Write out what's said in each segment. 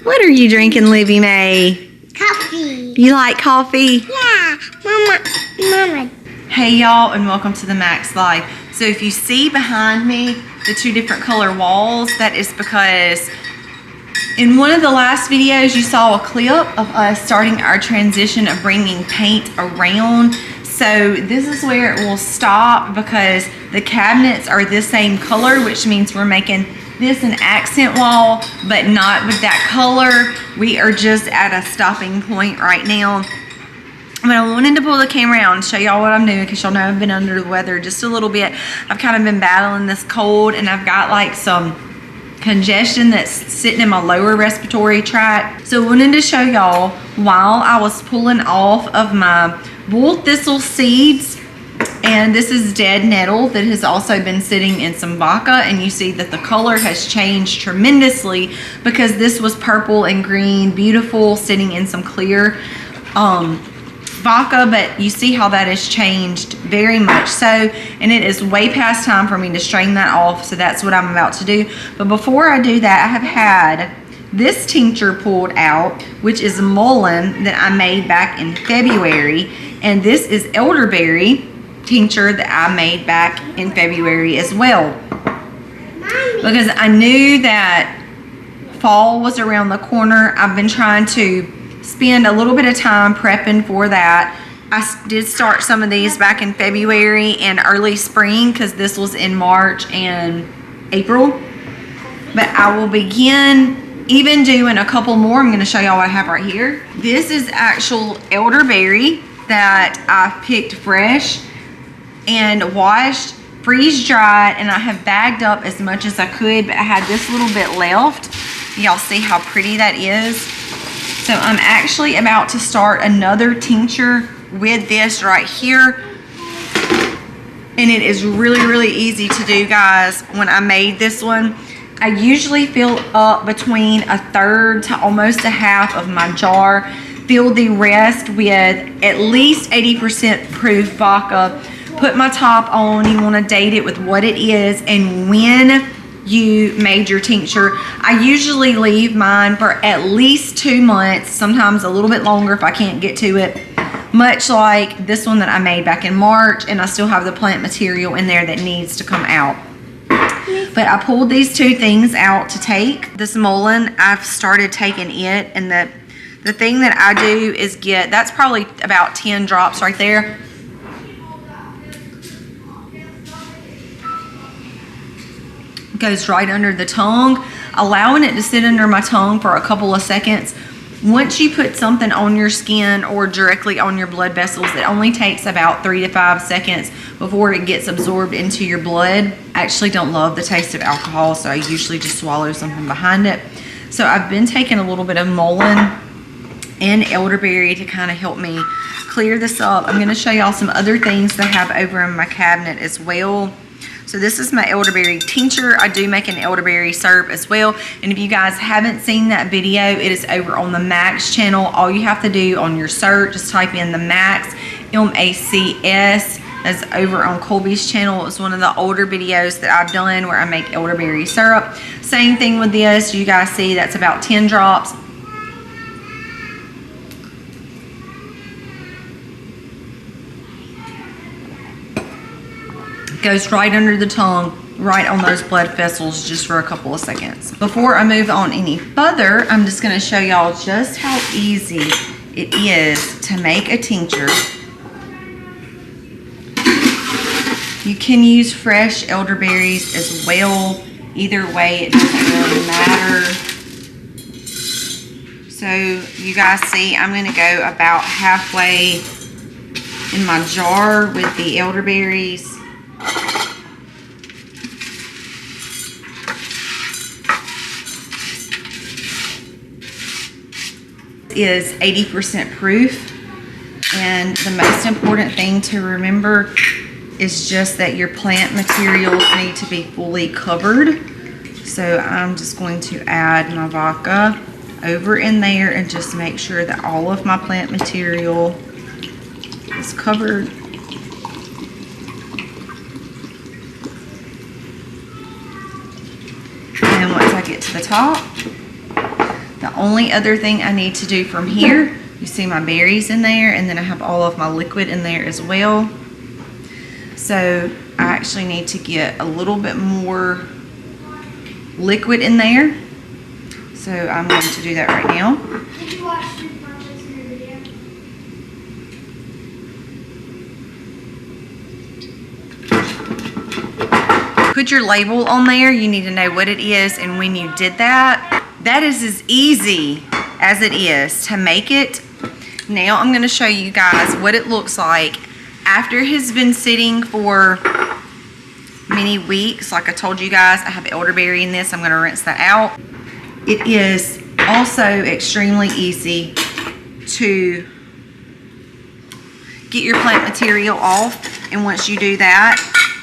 What are you drinking, Livy Mae? Coffee. You like coffee? Yeah, Mama. Hey y'all, and welcome to the Max Life. So if you see behind me the two different color walls, that is because in one of the last videos you saw a clip of us starting our transition of bringing paint around. So this is where it will stop because the cabinets are the same color, which means we're making this an accent wall, but not with that color. We are just at a stopping point right now. But I wanted to pull the camera out and show y'all what I'm doing because y'all know I've been under the weather just a little bit. I've kind of been battling this cold and I've got like some congestion that's sitting in my lower respiratory tract. So I wanted to show y'all while I was pulling off of my bull thistle seeds, and this is dead nettle that has also been sitting in some vodka, and you see that the color has changed tremendously because this was purple and green, beautiful, sitting in some clear vodka, but you see how that has changed very much so, and it is way past time for me to strain that off, so that's what I'm about to do. But before I do that, I have had this tincture pulled out, which is mullein that I made back in February, and this is elderberry tincture that I made back in February as well, because I knew that fall was around the corner. I've been trying to spend a little bit of time prepping for that. I did start some of these back in February and early spring because this was in March and April, but I will begin even doing a couple more. I'm going to show y'all what I have right here. This is actual elderberry that I picked fresh and washed, freeze dried, and I have bagged up as much as I could, but I had this little bit left. Y'all see how pretty that is? So I'm actually about to start another tincture with this right here, and it is really easy to do, guys. When I made this one, I usually fill up between a third to almost a half of my jar, fill the rest with at least 80% proof vodka, put my top on. You want to date it with what it is and when you made your tincture. I usually leave mine for at least 2 months, sometimes a little bit longer if I can't get to it, much like this one that I made back in March, and I still have the plant material in there that needs to come out. But I pulled these two things out to take. This mullein, I've started taking it, and the thing that I do is get, that's probably about 10 drops right there. Goes right under the tongue, allowing it to sit under my tongue for a couple of seconds. Once you put something on your skin or directly on your blood vessels, it only takes about 3 to 5 seconds before it gets absorbed into your blood. I actually don't love the taste of alcohol, so I usually just swallow something behind it. So I've been taking a little bit of mullein and elderberry to kind of help me clear this up. I'm going to show y'all some other things that I have over in my cabinet as well. So this is my elderberry tincture. I do make an elderberry syrup as well. And if you guys haven't seen that video, it is over on the Max channel. All you have to do on your search, just type in the Max, M-A-C-S. That's over on Colby's channel. It's one of the older videos that I've done where I make elderberry syrup. Same thing with this. You guys see that's about 10 drops. Goes right under the tongue, right on those blood vessels, just for a couple of seconds. Before I move on any further, I'm just going to show y'all just how easy it is to make a tincture. You can use fresh elderberries as well. Either way, it doesn't really matter. So you guys see, I'm going to go about halfway in my jar with the elderberries. Is 80% proof, and the most important thing to remember is just that your plant materials need to be fully covered. So I'm just going to add my vodka over in there and just make sure that all of my plant material is covered. And once I get to the top, The only other thing I need to do from here, you see my berries in there, and then I have all of my liquid in there as well. So I actually need to get a little bit more liquid in there. So I'm going to do that right now. Did you watch Fruit Punches in the video? Put your label on there. You need to know what it is, and when you did that, that is as easy as it is to make it. Now I'm going to show you guys what it looks like after it has been sitting for many weeks. Like I told you guys, I have elderberry in this. I'm going to rinse that out. It is also extremely easy to get your plant material off, and once you do that,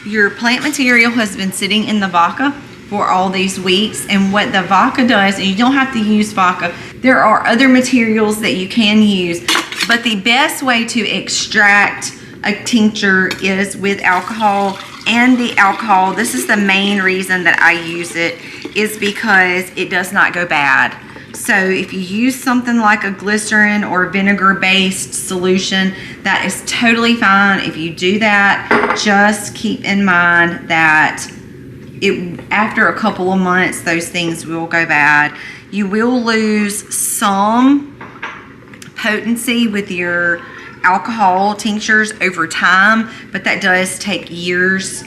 your plant material has been sitting in the vodka for all these weeks. And what the vodka does, and you don't have to use vodka, there are other materials that you can use, but the best way to extract a tincture is with alcohol. And the alcohol, this is the main reason that I use it, is because it does not go bad. So if you use something like a glycerin or vinegar based solution, that is totally fine. If you do that, just keep in mind that after a couple of months, those things will go bad. You will lose some potency with your alcohol tinctures over time, but that does take years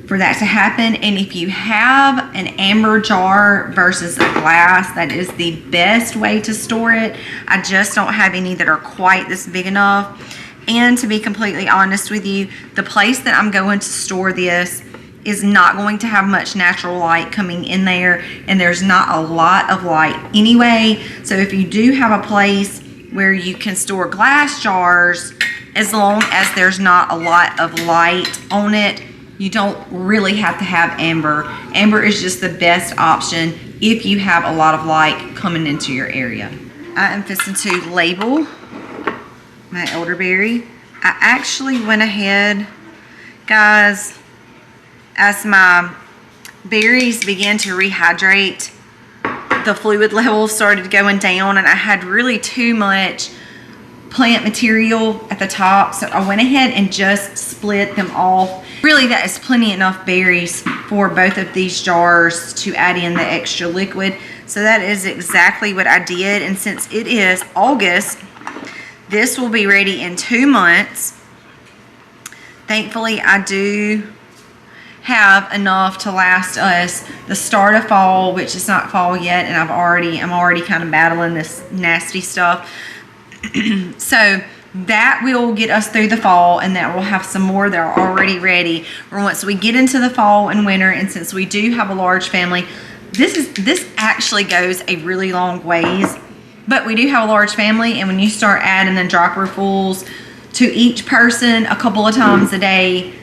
for that to happen. And if you have an amber jar versus a glass, that is the best way to store it. I just don't have any that are quite this big enough. And to be completely honest with you, the place that I'm going to store this is not going to have much natural light coming in there, and there's not a lot of light anyway. So if you do have a place where you can store glass jars, as long as there's not a lot of light on it, you don't really have to have amber. Amber is just the best option if you have a lot of light coming into your area. I am fixing to label my elderberry. I actually went ahead, guys, as my berries began to rehydrate, the fluid level started going down, and I had really too much plant material at the top, so I went ahead and just split them off. Really, that is plenty enough berries for both of these jars to add in the extra liquid. So that is exactly what I did, and since it is August, this will be ready in 2 months. Thankfully, I do have enough to last us the start of fall, which is not fall yet, and I'm already kind of battling this nasty stuff. So that will get us through the fall, and that will have some more that are already ready for once we get into the fall and winter. And since we do have a large family, this actually goes a really long ways, but we do have a large family, and when you start adding the dropperfuls to each person a couple of times a day,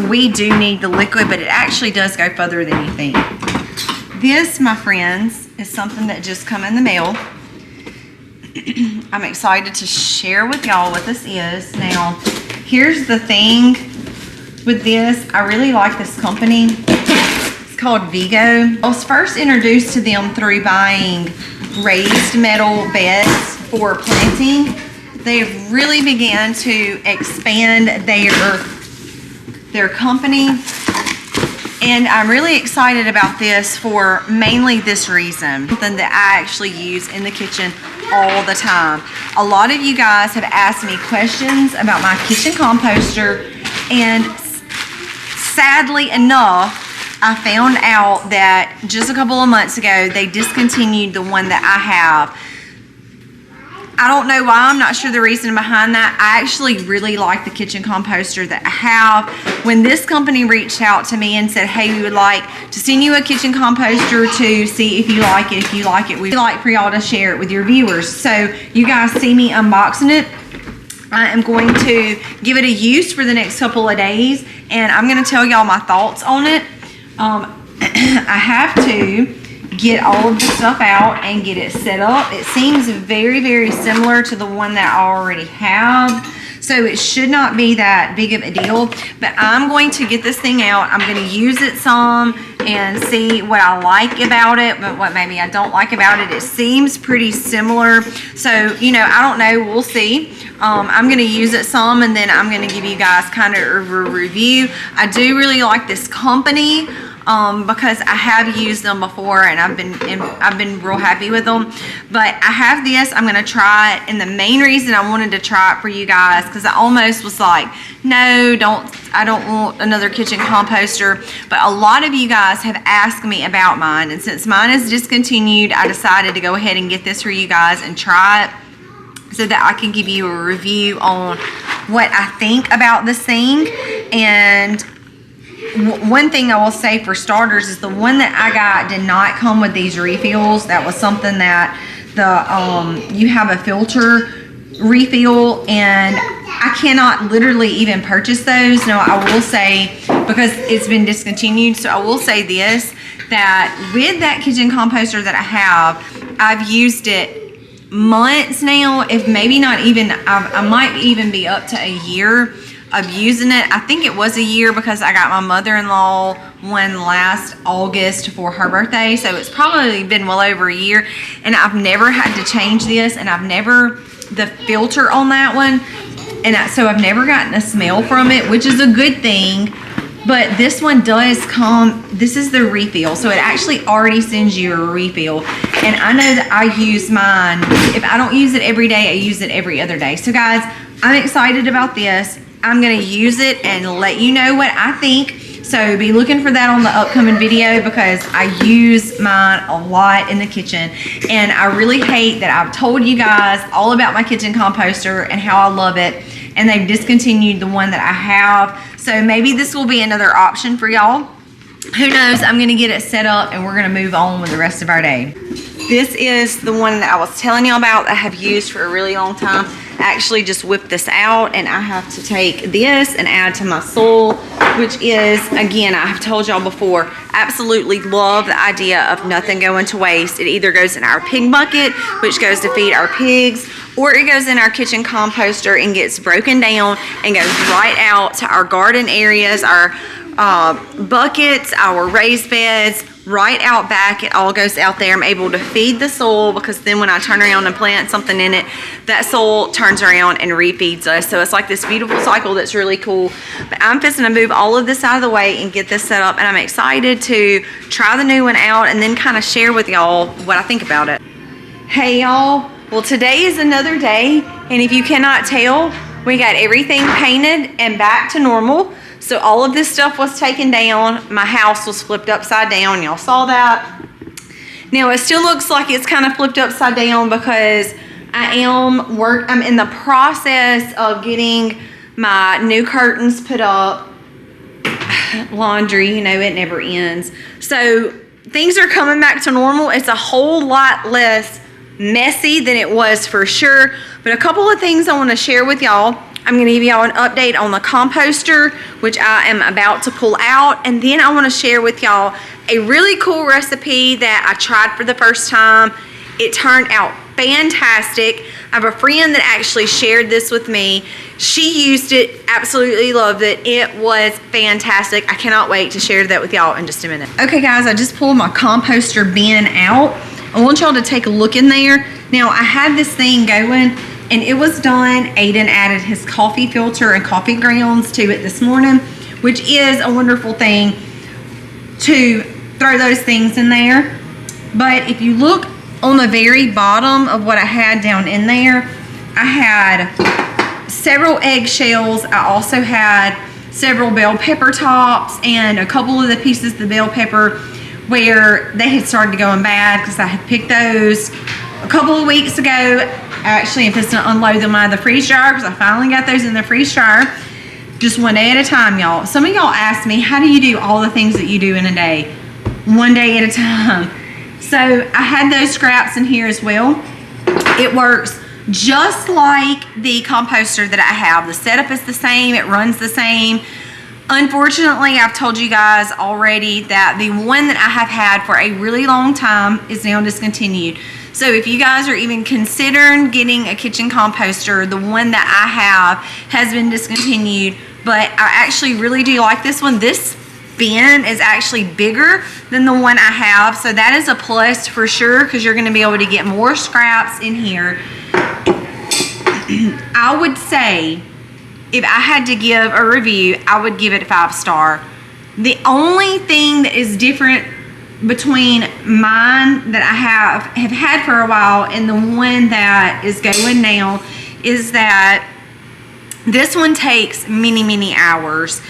we do need the liquid, but it actually does go further than you think. This, my friends, is something that just come in the mail. I'm excited to share with y'all what this is. Now, here's the thing with this. I really like this company. It's called Vigo. I was first introduced to them through buying raised metal beds for planting. They've really began to expand their company, and I'm really excited about this for mainly this reason, something that I actually use in the kitchen all the time. A lot of you guys have asked me questions about my kitchen composter, and sadly enough, I found out that just a couple of months ago they discontinued the one that I have. I don't know why. I'm not sure the reason behind that. I actually really like the kitchen composter that I have. When this company reached out to me and said, hey, we would like to send you a kitchen composter to see if you like it. If you like it, we'd like for y'all to share it with your viewers. So you guys see me unboxing it. I am going to give it a use for the next couple of days, and I'm going to tell y'all my thoughts on it. I have to get all of the stuff out and get it set up. It seems very, very similar to the one that I already have. So it should not be that big of a deal, but I'm going to get this thing out. I'm going to use it some and see what I like about it, but what maybe I don't like about it. It seems pretty similar. So, you know, I don't know. We'll see. I'm going to use it some, and then I'm going to give you guys kind of a review. I do really like this company. Because I have used them before and I've been real happy with them. But I have this, I'm gonna try it, and the main reason I wanted to try it for you guys, because I almost was like, no, I don't want another kitchen composter. But a lot of you guys have asked me about mine, and since mine is discontinued, I decided to go ahead and get this for you guys and try it, so that I can give you a review on what I think about this thing. And one thing I will say for starters is the one that I got did not come with these refills. That was something that you have a filter refill, and I cannot literally even purchase those. Now I will say, because it's been discontinued, so I will say this, that with that kitchen composter that I have, I've used it months now, if maybe not even, I might even be up to a year of using it. I think it was a year because I got my mother-in-law one last August for her birthday, so it's probably been well over a year, and I've never had to change this, and I've never, the filter on that one, and so I've never gotten a smell from it, which is a good thing. But this one does come, this is the refill, so it actually already sends you a refill. And I know that I use mine, if I don't use it every day, I use it every other day. So guys, I'm excited about this. I'm gonna use it and let you know what I think. So be looking for that on the upcoming video, because I use mine a lot in the kitchen. And I really hate that I've told you guys all about my kitchen composter and how I love it, and they've discontinued the one that I have. So maybe this will be another option for y'all. Who knows? I'm gonna get it set up and we're gonna move on with the rest of our day. This is the one that I was telling you about that I have used for a really long time. I actually just whipped this out, and I have to take this and add to my soil, which is, again, I've told y'all before, absolutely love the idea of nothing going to waste. It either goes in our pig bucket, which goes to feed our pigs, or it goes in our kitchen composter and gets broken down and goes right out to our garden areas, our buckets, our raised beds, right out back. It all goes out there. I'm able to feed the soil, because then when I turn around and plant something in it, that soil turns around and refeeds us. So it's like this beautiful cycle that's really cool. But I'm fixing to move all of this out of the way and get this set up, and I'm excited to try the new one out and then kind of share with y'all what I think about it. Hey y'all, well today is another day, and if you cannot tell, we got everything painted and back to normal. So all of this stuff was taken down. My house was flipped upside down. Y'all saw that. Now it still looks like it's kind of flipped upside down because I'm in the process of getting my new curtains put up. Laundry, you know, it never ends. So things are coming back to normal. It's a whole lot less messy than it was for sure. But a couple of things I want to share with y'all. I'm going to give y'all an update on the composter, which I am about to pull out. And then I want to share with y'all a really cool recipe that I tried for the first time. It turned out fantastic. I have a friend that actually shared this with me. She used it, absolutely loved it. It was fantastic. I cannot wait to share that with y'all in just a minute. Okay guys, I just pulled my composter bin out. I want y'all to take a look in there. Now I had this thing going, and it was done. Aiden added his coffee filter and coffee grounds to it this morning, which is a wonderful thing to throw those things in there. But if you look on the very bottom of what I had down in there, I had several eggshells. I also had several bell pepper tops and a couple of the pieces of the bell pepper where they had started going bad, because I had picked those a couple of weeks ago. Actually, I'm just gonna unload them out of the freeze dryer, because I finally got those in the freeze dryer. Just one day at a time, y'all. Some of y'all ask me, how do you do all the things that you do in a day? One day at a time. So I had those scraps in here as well. It works just like the composter that I have. The setup is the same, it runs the same. Unfortunately, I've told you guys already that the one that I have had for a really long time is now discontinued. So if you guys are even considering getting a kitchen composter, the one that I have has been discontinued, but I actually really do like this one. This bin is actually bigger than the one I have, so that is a plus for sure, because you're going to be able to get more scraps in here. I would say, if I had to give a review, I would give it a 5-star. The only thing that is different between mine that I have had for a while and the one that is going now is that this one takes many hours.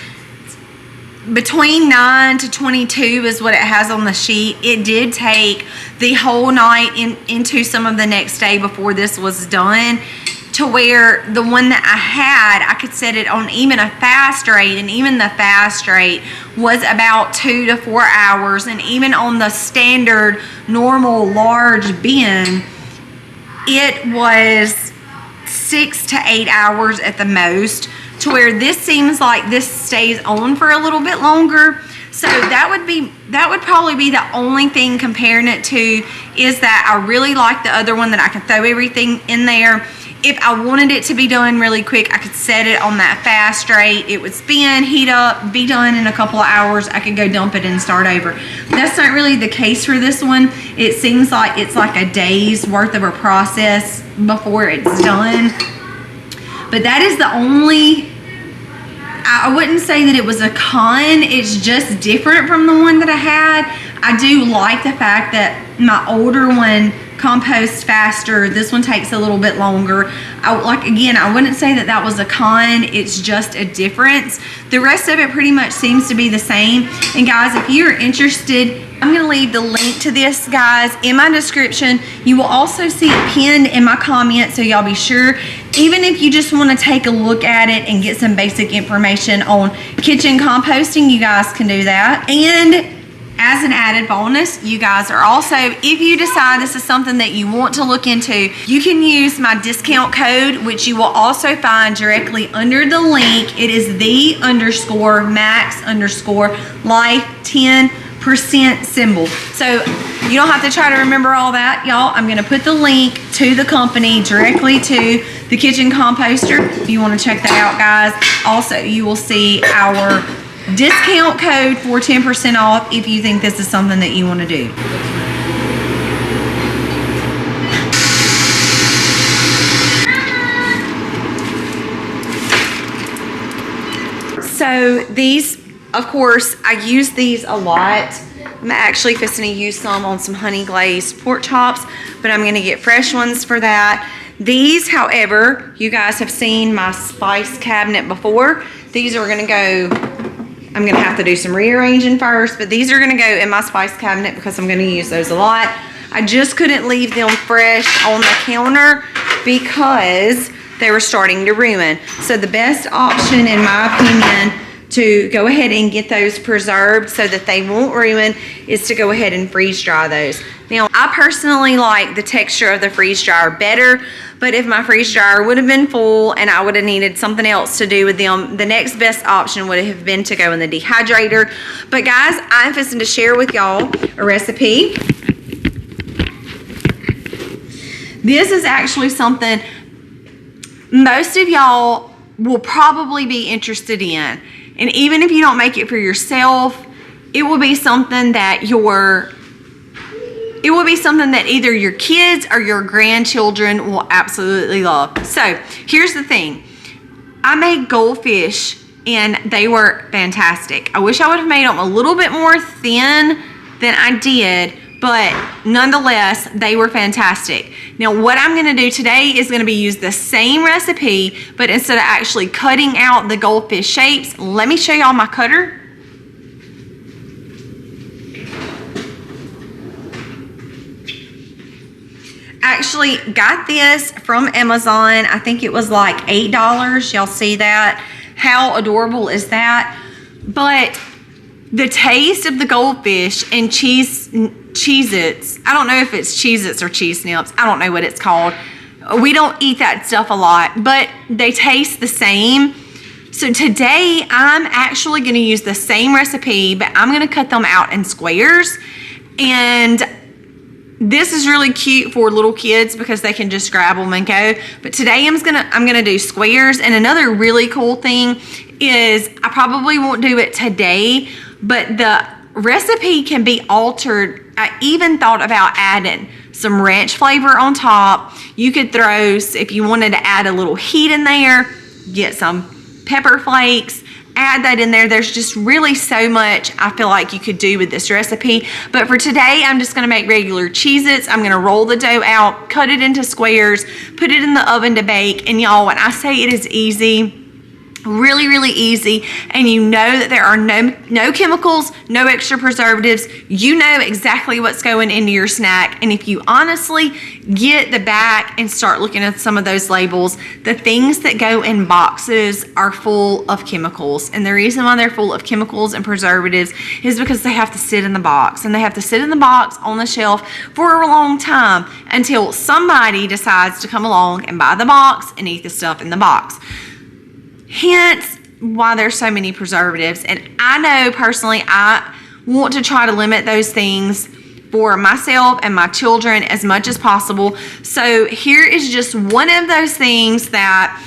Between 9 to 22 is what it has on the sheet. It did take the whole night into some of the next day before this was done, to where the one that I had, I could set it on even a fast rate, and even the fast rate was about 2 to 4 hours, and even on the standard normal large bin, it was 6 to 8 hours at the most, to where this seems like this stays on for a little bit longer. So that would probably be the only thing comparing it to, is that I really like the other one that I can throw everything in there. If I wanted it to be done really quick, I could set it on that fast rate. It would spin, heat up, be done in a couple of hours. I could go dump it and start over. That's not really the case for this one. It seems like it's like a day's worth of a process before it's done. But that is the only, I wouldn't say that it was a con. It's just different from the one that I had. I do like the fact that my older one composts faster. This one takes a little bit longer. Again, I wouldn't say that that was a con. It's just a difference. The rest of it pretty much seems to be the same. And guys, if you're interested, I'm going to leave the link to this, guys, in my description. You will also see it pinned in my comments, so y'all be sure. Even if you just want to take a look at it and get some basic information on kitchen composting, you guys can do that. And as an added bonus, you guys are also, if you decide this is something that you want to look into, you can use my discount code, which you will also find directly under the link. It is the_max_life 10% symbol. So you don't have to try to remember all that, y'all. I'm going to put the link to the company directly to the kitchen composter if you want to check that out, guys. Also, you will see our discount code for 10% off if you think this is something that you want to do. So these, of course, I use these a lot. I'm actually fixing to use some on some honey glazed pork chops, but I'm going to get fresh ones for that. These, however, you guys have seen my spice cabinet before. These are going to go, I'm going to have to do some rearranging first, but these are going to go in my spice cabinet because I'm going to use those a lot. I just couldn't leave them fresh on the counter because they were starting to ruin. So the best option, in my opinion, to go ahead and get those preserved so that they won't ruin is to go ahead and freeze dry those. Now, I personally like the texture of the freeze dryer better, but if my freeze dryer would have been full and I would have needed something else to do with them, the next best option would have been to go in the dehydrator. But guys, I'm fixing to share with y'all a recipe. This is actually something most of y'all will probably be interested in. And even if you don't make it for yourself, it will be something that either your kids or your grandchildren will absolutely love. So here's the thing. I made goldfish and they were fantastic. I wish I would have made them a little bit more thin than I did, but nonetheless, they were fantastic. Now, what I'm going to do today is going to be use the same recipe, but instead of actually cutting out the goldfish shapes, let me show y'all my cutter. Actually got this from Amazon. I think it was like $8. Y'all see that? How adorable is that? But the taste of the goldfish and Cheez-Its, I don't know if it's Cheez-Its or Cheese Snips. I don't know what it's called. We don't eat that stuff a lot, but they taste the same. So today I'm actually going to use the same recipe, but I'm going to cut them out in squares. And this is really cute for little kids because they can just grab them and go. But today I'm gonna do squares. And another really cool thing is I probably won't do it today, but the recipe can be altered. I even thought about adding some ranch flavor on top. You could throw, if you wanted to add a little heat in there, get some pepper flakes, add that in there. There's just really so much I feel like you could do with this recipe. But for today, I'm just gonna make regular Cheez-Its. I'm gonna roll the dough out, cut it into squares, put it in the oven to bake. And y'all, when I say it is easy, really, really easy, and you know that there are no chemicals, no extra preservatives. You know exactly what's going into your snack. And if you honestly get the back and start looking at some of those labels, the things that go in boxes are full of chemicals. And the reason why they're full of chemicals and preservatives is because they have to sit in the box, and they have to sit in the box on the shelf for a long time until somebody decides to come along and buy the box and eat the stuff in the box. Hence why there's so many preservatives. And I know personally I want to try to limit those things for myself and my children as much as possible. So here is just one of those things that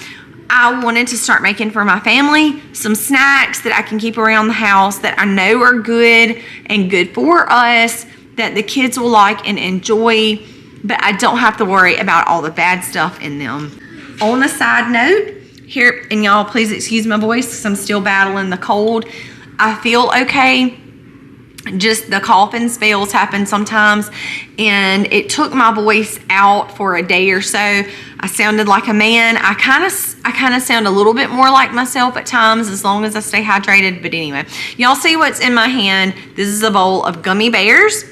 I wanted to start making for my family. Some snacks that I can keep around the house that I know are good and good for us, that the kids will like and enjoy, but I don't have to worry about all the bad stuff in them. On a side note, here, and y'all please excuse my voice because I'm still battling the cold. I feel okay. Just the coughing spells happen sometimes, and it took my voice out for a day or so. I sounded like a man. I kind of sound a little bit more like myself at times as long as I stay hydrated. But anyway, y'all see what's in my hand. This is a bowl of gummy bears.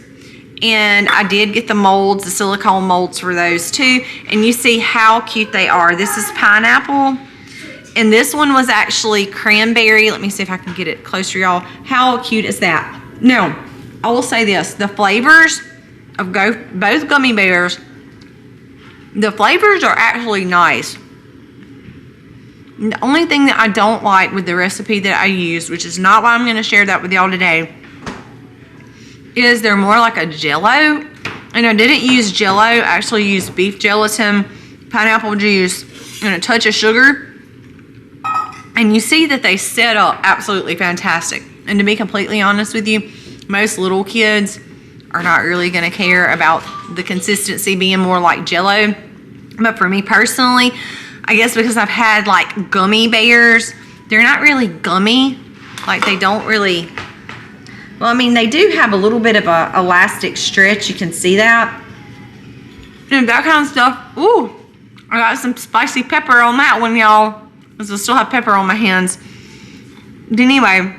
And I did get the molds, the silicone molds for those too. And you see how cute they are. This is pineapple. And this one was actually cranberry. Let me see if I can get it closer, y'all. How cute is that? Now, I will say this. The flavors of both gummy bears, the flavors are actually nice. The only thing that I don't like with the recipe that I used, which is not why I'm going to share that with y'all today, is they're more like a Jell-O. And I didn't use Jell-O. I actually used beef gelatin, pineapple juice, and a touch of sugar. And you see that they set up absolutely fantastic. And to be completely honest with you, most little kids are not really going to care about the consistency being more like Jell-O. But for me personally, I guess because I've had like gummy bears, they're not really gummy. Like they don't really, well, I mean, they do have a little bit of a elastic stretch. You can see that. And that kind of stuff. Ooh, I got some spicy pepper on that one, y'all. Because I still have pepper on my hands. But anyway,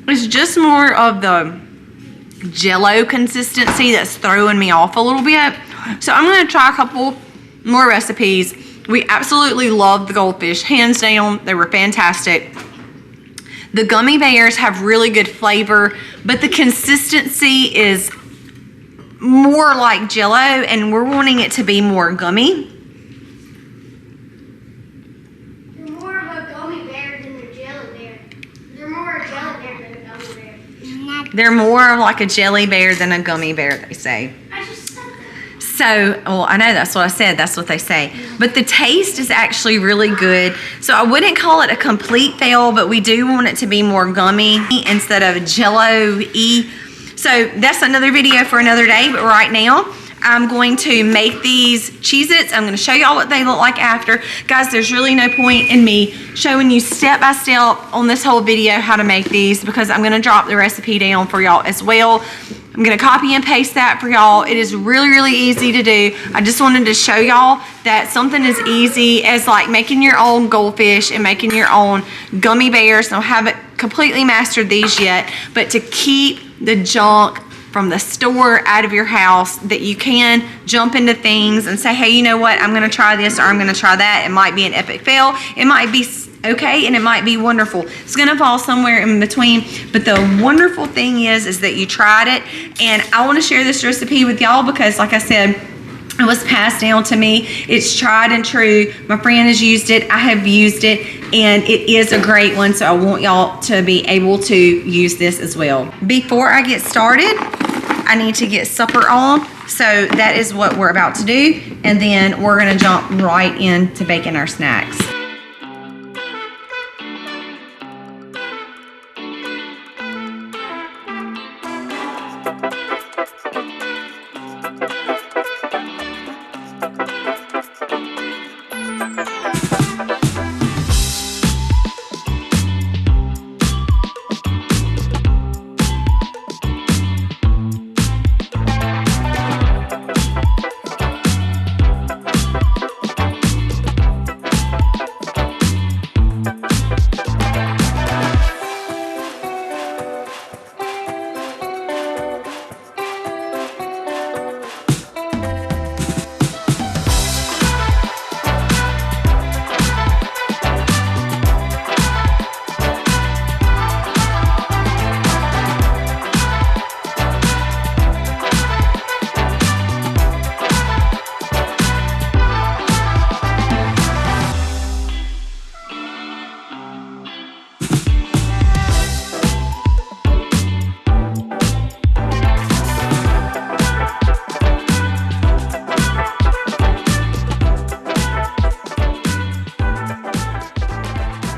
it's just more of the Jell-O consistency that's throwing me off a little bit. So I'm going to try a couple more recipes. We absolutely love the goldfish. Hands down, they were fantastic. The gummy bears have really good flavor, but the consistency is more like Jell-O, and we're wanting it to be more gummy. They're more like a jelly bear than a gummy bear, they say. I just said that. So, well, I know that's what I said. That's what they say. But the taste is actually really good. So I wouldn't call it a complete fail, but we do want it to be more gummy instead of Jell-O-y. So that's another video for another day. But right now, I'm going to make these Cheez-Its. I'm going to show y'all what they look like after. Guys, there's really no point in me showing you step by step on this whole video how to make these because I'm going to drop the recipe down for y'all as well. I'm going to copy and paste that for y'all. It is really, really easy to do. I just wanted to show y'all that something as easy as like making your own goldfish and making your own gummy bears. I haven't completely mastered these yet, but to keep the junk from the store out of your house, that you can jump into things and say, hey, you know what, I'm gonna try this or I'm gonna try that. It might be an epic fail, it might be okay, and it might be wonderful. It's gonna fall somewhere in between, but the wonderful thing is that you tried it. And I want to share this recipe with y'all because, like I said, It was passed down to me. It's tried and true. My friend has used it. I have used it, and it is a great one. So I want y'all to be able to use this as well. Before I get started, I need to get supper on. So that is what we're about to do. And then we're gonna jump right into baking our snacks.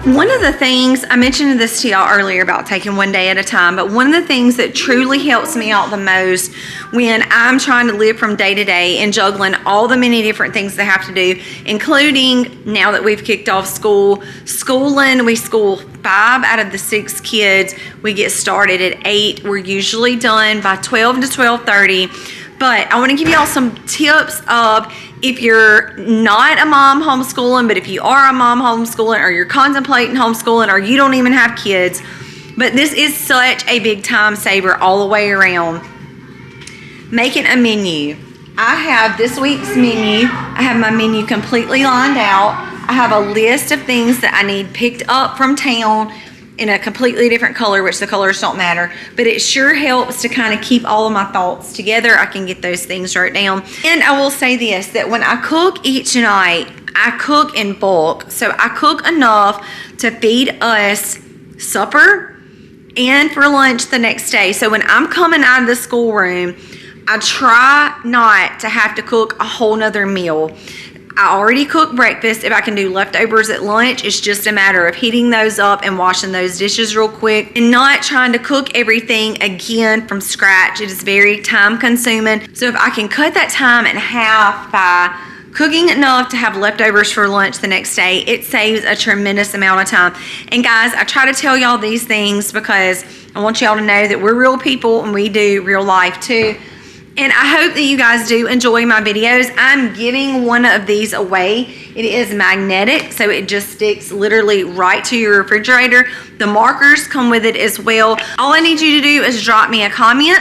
One of the things, I mentioned this to y'all earlier about taking one day at a time, but one of the things that truly helps me out the most when I'm trying to live from day to day and juggling all the many different things I have to do, including now that we've kicked off schooling, we school 5 out of the 6 kids. We get started at 8. We're usually done by 12 to 12:30. But I want to give y'all some tips of if you're not a mom homeschooling, but if you are a mom homeschooling, or you're contemplating homeschooling, or you don't even have kids. But this is such a big time saver all the way around. Making a menu. I have this week's menu. I have my menu completely lined out. I have a list of things that I need picked up from town in a completely different color, which the colors don't matter, but it sure helps to kind of keep all of my thoughts together. I can get those things wrote down. And I will say this, that when I cook each night, I cook in bulk. So I cook enough to feed us supper and for lunch the next day. So when I'm coming out of the schoolroom, I try not to have to cook a whole nother meal. I already cook breakfast. If I can do leftovers at lunch, it's just a matter of heating those up and washing those dishes real quick and not trying to cook everything again from scratch. It is very time consuming. So if I can cut that time in half by cooking enough to have leftovers for lunch the next day, it saves a tremendous amount of time. And guys, I try to tell y'all these things because I want y'all to know that we're real people and we do real life too. And I hope that you guys do enjoy my videos. I'm giving one of these away. It is magnetic, so it just sticks literally right to your refrigerator. The markers come with it as well. All I need you to do is drop me a comment.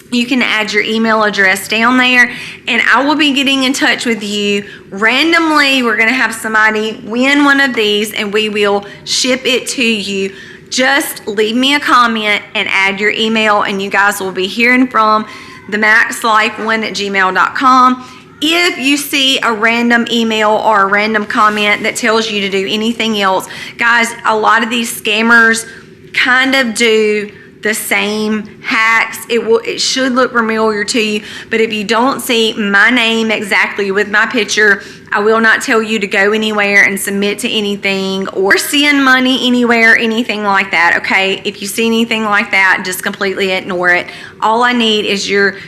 You can add your email address down there, and I will be getting in touch with you randomly. We're gonna have somebody win one of these, and we will ship it to you. Just leave me a comment and add your email, and you guys will be hearing from themacslife1@gmail.com. If you see a random email or a random comment that tells you to do anything else, guys, a lot of these scammers kind of do the same hacks. It should look familiar to you, but if you don't see my name exactly with my picture, I will not tell you to go anywhere and submit to anything or send money anywhere, anything like that, okay? If you see anything like that, just completely ignore it. All I need is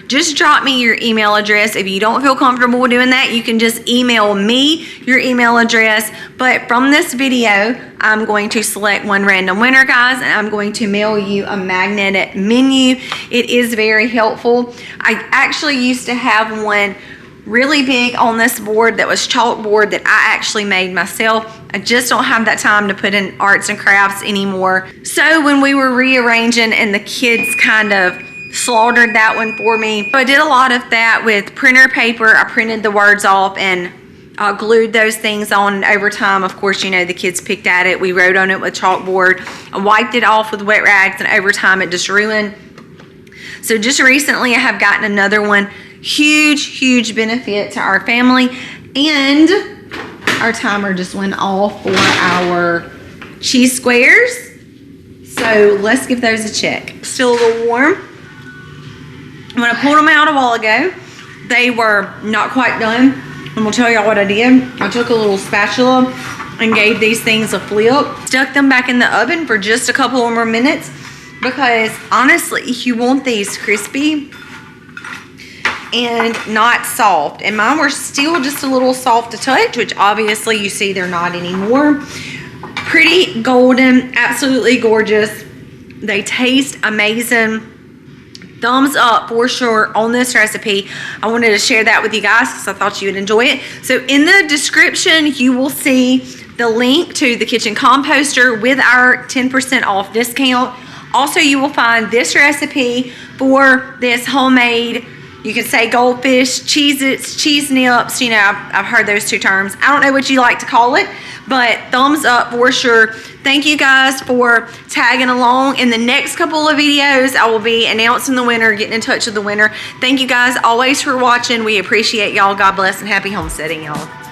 just drop me your email address. If you don't feel comfortable doing that, you can just email me your email address. But from this video, I'm going to select one random winner, guys, and I'm going to mail you a magnetic menu. It is very helpful. I actually used to have one really big on this board that was chalkboard that I actually made myself. I just don't have that time to put in arts and crafts anymore. So when we were rearranging and the kids kind of slaughtered that one for me, so I did a lot of that with printer paper. I printed the words off and glued those things on, and over time, of course, you know, the kids picked at it. We wrote on it with chalkboard. I wiped it off with wet rags, and over time it just ruined. So just recently I have gotten another one Huge benefit to our family. And our timer just went off for our cheese squares. So let's give those a check. Still a little warm. When I pulled them out a while ago, they were not quite done. I'm gonna tell y'all what I did. I took a little spatula and gave these things a flip. Stuck them back in the oven for just a couple more minutes because honestly, you want these crispy and not soft. And mine were still just a little soft to touch, which obviously you see they're not anymore. Pretty golden, absolutely gorgeous. They taste amazing. Thumbs up for sure on this recipe. I wanted to share that with you guys because I thought you would enjoy it. So in the description, you will see the link to the kitchen composter with our 10% off discount. Also, you will find this recipe for this homemade, you can say goldfish, Cheez-Its, cheese nips. You know, I've heard those two terms. I don't know what you like to call it, but thumbs up for sure. Thank you guys for tagging along. In the next couple of videos, I will be announcing the winner, getting in touch with the winner. Thank you guys always for watching. We appreciate y'all. God bless and happy homesteading, y'all.